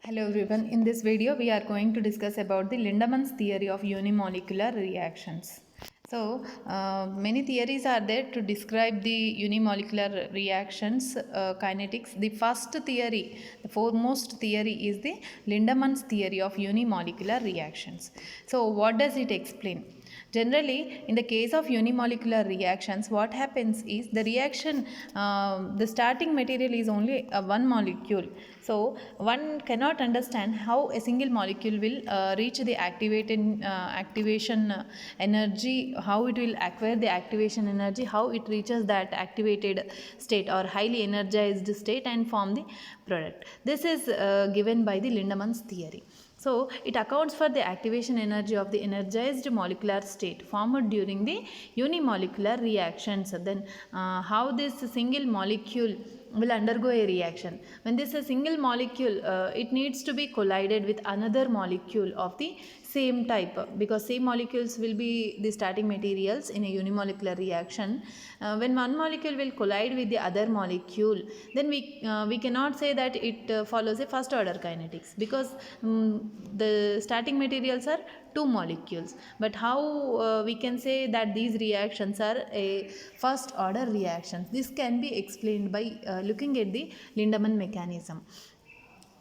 Hello everyone, in this video we are going to discuss about the Lindemann's theory of unimolecular reactions. So many theories are there to describe the unimolecular reactions kinetics. The first theory, the foremost theory is the Lindemann's theory of unimolecular reactions. So what does it explain? Generally, in the case of unimolecular reactions, what happens is the reaction, the starting material is only one molecule. So, one cannot understand how a single molecule will reach the activation energy, how it will acquire the activation energy, how it reaches that activated state or highly energized state and form the product. This is given by the Lindemann's theory. So, it accounts for the activation energy of the energized molecular state formed during the unimolecular reactions. Then, how this single molecule will undergo a reaction. When this is a single molecule, it needs to be collided with another molecule of the same type, because same molecules will be the starting materials in a unimolecular reaction. When one molecule will collide with the other molecule, then we cannot say that it follows a first order kinetics, because the starting materials are two molecules. But how we can say that these reactions are a first order reactions? This can be explained by looking at the Lindemann mechanism.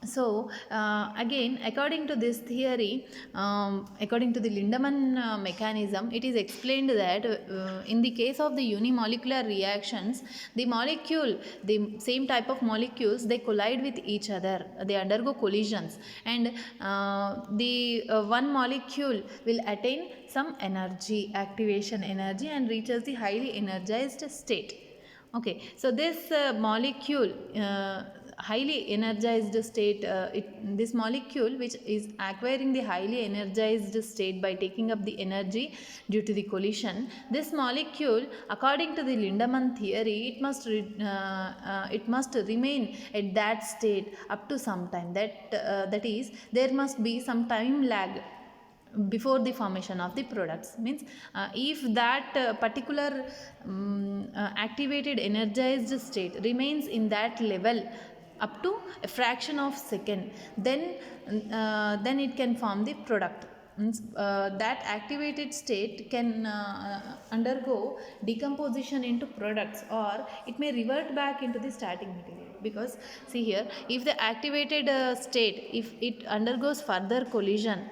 So again, according to this theory, according to the Lindemann mechanism, it is explained that in the case of the unimolecular reactions, the molecule, the same type of molecules, they collide with each other, they undergo collisions, and the one molecule will attain some energy, activation energy, and reaches the highly energized state. Okay, so this molecule, highly energized state, this molecule which is acquiring the highly energized state by taking up the energy due to the collision, this molecule, according to the Lindemann theory, it must remain at that state up to some time. That is, there must be some time lag before the formation of the products. Means if that particular activated energized state remains in that level up to a fraction of second, then it can form the product. Means that activated state can undergo decomposition into products, or it may revert back into the starting material. Because see here, if the activated state, if it undergoes further collision,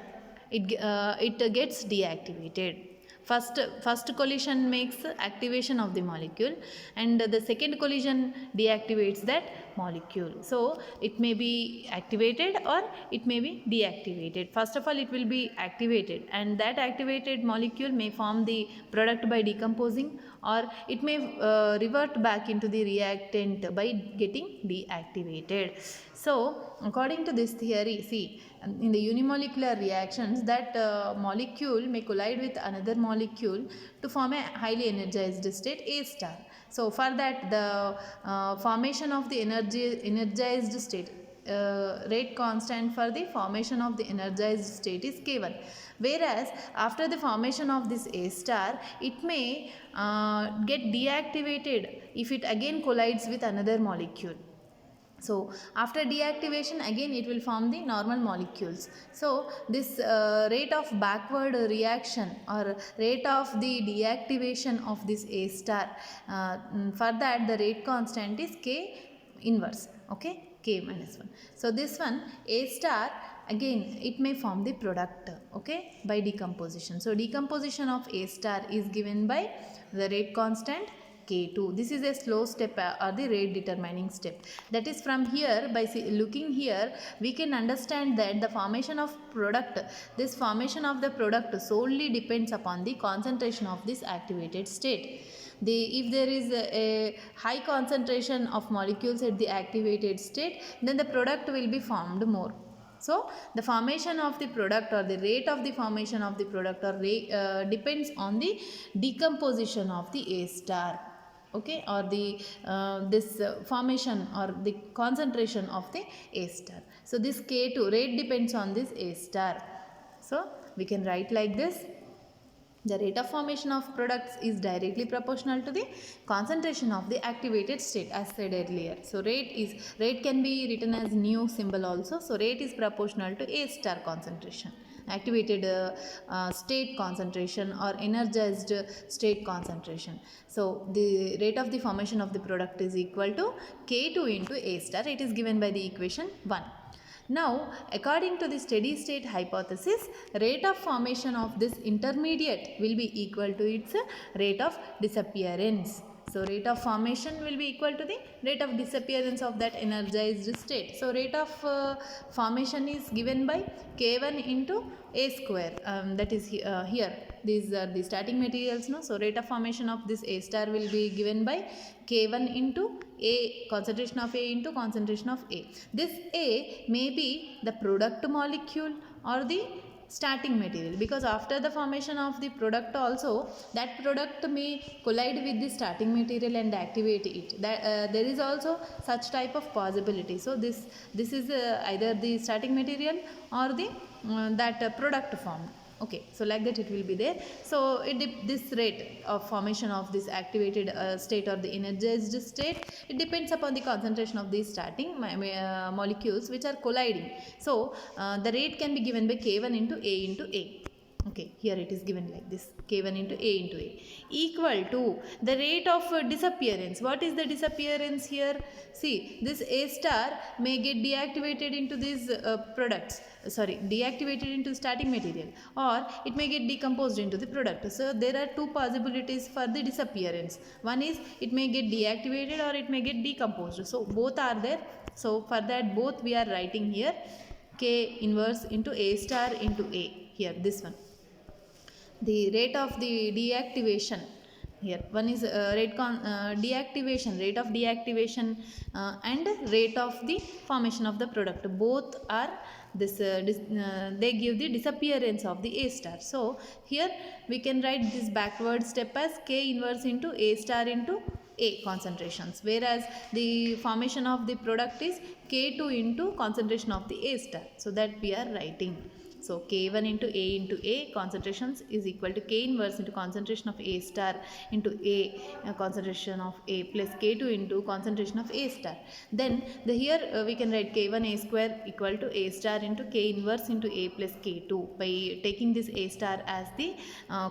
it gets deactivated. First collision makes activation of the molecule, and the second collision deactivates that molecule. So it may be activated or it may be deactivated. First of all, it will be activated, and that activated molecule may form the product by decomposing, or it may revert back into the reactant by getting deactivated. So according to this theory, see, in the unimolecular reactions, that molecule may collide with another molecule to form a highly energized state A star. So for that, the formation of the energized state, rate constant for the formation of the energized state is K1. Whereas after the formation of this A star, it may get deactivated if it again collides with another molecule. So after deactivation, again it will form the normal molecules. So this rate of backward reaction, or rate of the deactivation of this A star, for that the rate constant is K inverse. Okay, K minus 1. So this one, A star, again it may form the product, okay, by decomposition. So decomposition of A star is given by the rate constant K2. This is a slow step, or the rate determining step. That is, from here, by looking here, we can understand that the formation of product, this formation of the product solely depends upon the concentration of this activated state. If there is a high concentration of molecules at the activated state, then the product will be formed more. So the formation of the product, or the rate of the formation of the product, or depends on the decomposition of the A star. Okay, or the this formation or the concentration of the A star. So this K2 rate depends on this A star. So we can write like this: The rate of formation of products is directly proportional to the concentration of the activated state, as said earlier. So rate can be written as nu symbol also. So rate is proportional to A star concentration, activated state concentration or energized state concentration. So the rate of the formation of the product is equal to K2 into A star. It is given by the equation 1. Now, according to the steady state hypothesis, rate of formation of this intermediate will be equal to its rate of disappearance. So, rate of formation will be equal to the rate of disappearance of that energized state. So, rate of formation is given by K1 into A square. That is here. These are the starting materials. No? So, rate of formation of this A star will be given by K1 into A, concentration of A into concentration of A. This A may be the product molecule or the starting material, because after the formation of the product also, that product may collide with the starting material and activate it. That there is also such type of possibility. So this is either the starting material or the that product formed. Okay, so like that it will be there. So this rate of formation of this activated state or the energized state, it depends upon the concentration of these starting molecules which are colliding. So the rate can be given by K1 into A into A. Okay, here it is given like this, K1 into A equal to the rate of disappearance. What is the disappearance here? See, this A star may get deactivated into these products, deactivated into starting material, or it may get decomposed into the product. So there are two possibilities for the disappearance. One is it may get deactivated or it may get decomposed. So both are there. So for that both we are writing here K inverse into A star into A, here this one. The rate of the deactivation, here one is rate of deactivation and rate of the formation of the product. Both are they give the disappearance of the A star. So here we can write this backward step as K inverse into A star into A concentrations, whereas the formation of the product is K2 into concentration of the A star. So that we are writing. So K1 into A concentrations is equal to K inverse into concentration of A star into A concentration of A plus K2 into concentration of A star. Then here we can write K1 A square equal to A star into K inverse into A plus K2 by taking this A star as the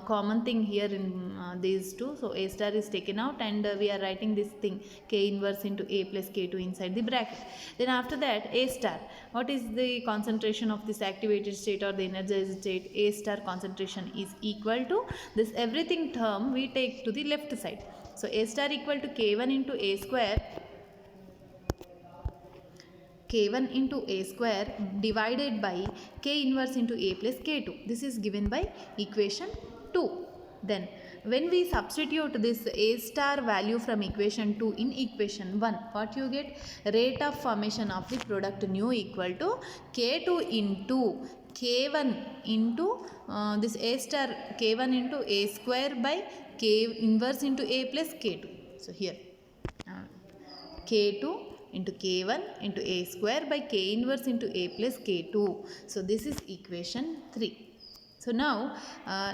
common thing here in these two. So A star is taken out and we are writing this thing K inverse into A plus K2 inside the bracket. Then after that A star, what is the concentration of this activated state or the energized state? A star concentration is equal to this everything term we take to the left side. So A star equal to K1 into A square, K1 into A square divided by K inverse into A plus K2. This is given by equation 2. Then when we substitute this A star value from equation 2 in equation 1, what you get? Rate of formation of the product nu equal to K2 into K1 into this A star K1 into A square by K inverse into A plus K2. So here K2 into K1 into A square by K inverse into A plus K2. So this is equation 3. So now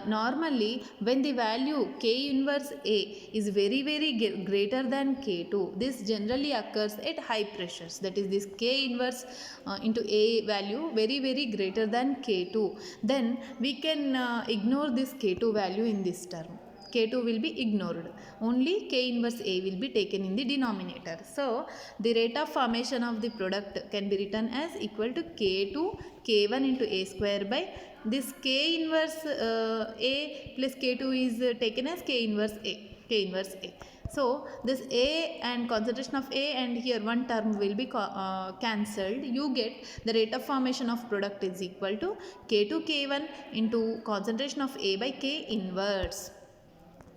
normally when the value K inverse A is very greater than K2, this generally occurs at high pressures. That is, this K inverse into A value very greater than K2. Then we can ignore this K2 value in this term. K2 will be ignored. Only K inverse A will be taken in the denominator. So the rate of formation of the product can be written as equal to K2 K1 into A square by this K inverse A plus K2 is taken as K inverse A. So this A and concentration of A and here one term will be cancelled. You get the rate of formation of product is equal to K2 K1 into concentration of A by K inverse.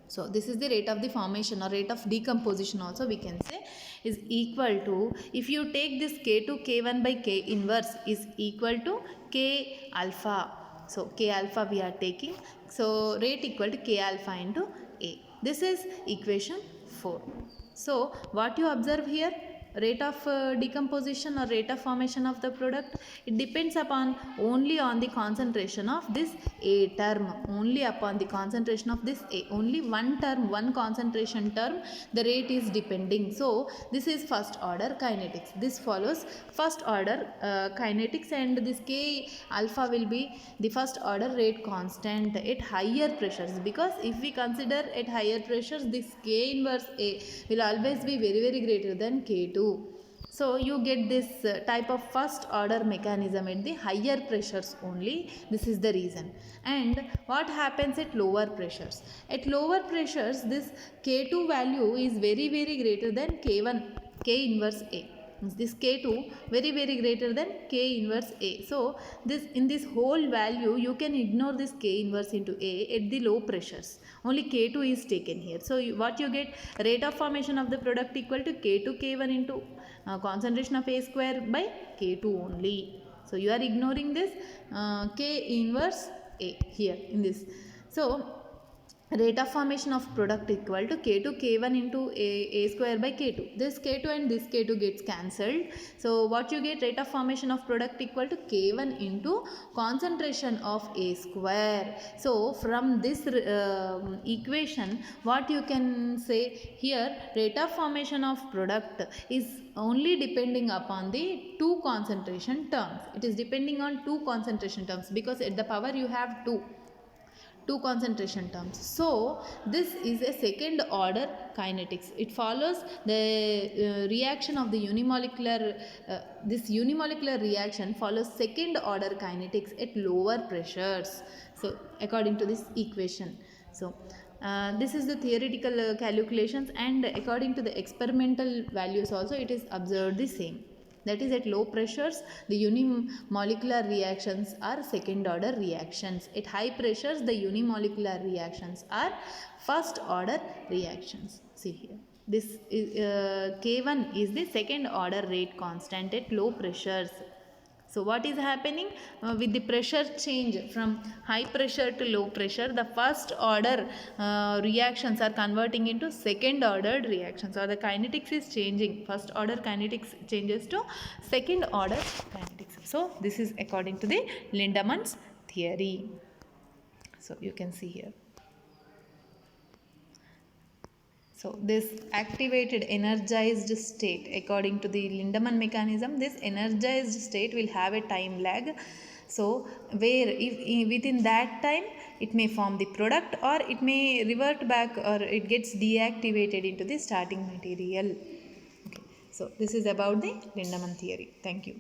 So this is the rate of the formation or rate of decomposition also we can say is equal to, if you take this K2 K1 by K inverse is equal to K alpha. So K alpha we are taking. So rate equal to K alpha into A. This is equation 4. So what you observe here? rate of decomposition or rate of formation of the product, it depends upon only on the concentration of this A term, only upon the concentration of this A, only one term, one concentration term, the rate is depending. So this is first order kinetics. This follows first order kinetics, and this K alpha will be the first order rate constant at higher pressures, because if we consider at higher pressures, this K inverse A will always be very greater than K2. So you get this type of first order mechanism at the higher pressures only. This is the reason. And what happens at lower pressures? At lower pressures, this K2 value is very greater than K1, K inverse A. This K2 very greater than K inverse A. So this, in this whole value, you can ignore this K inverse into A at the low pressures. Only K2 is taken here. So what you get, rate of formation of the product equal to K2 K1 into concentration of A square by K2 only. So you are ignoring this K inverse A here in this. So rate of formation of product equal to K2 K1 into A square by K2. This K2 and this K2 gets cancelled. So what you get, rate of formation of product equal to K1 into concentration of A square. So from this equation, what you can say here, rate of formation of product is only depending upon the two concentration terms. It is depending on two concentration terms, because at the power you have two concentration terms. So this is a second order kinetics. It follows the reaction of the unimolecular, this unimolecular reaction follows second order kinetics at lower pressures. So according to this equation. So this is the theoretical calculations, and according to the experimental values also it is observed the same. That is, at low pressures, the unimolecular reactions are second order reactions. At high pressures, the unimolecular reactions are first order reactions. See here. This is, K1 is the second order rate constant at low pressures. So what is happening with the pressure change from high pressure to low pressure, the first order reactions are converting into second ordered reactions, or the kinetics is changing. First order kinetics changes to second order kinetics. So this is according to the Lindemann's theory. So you can see here. So this activated energized state, according to the Lindemann mechanism, this energized state will have a time lag. So where if within that time it may form the product, or it may revert back, or it gets deactivated into the starting material. Okay. So this is about the Lindemann theory. Thank you.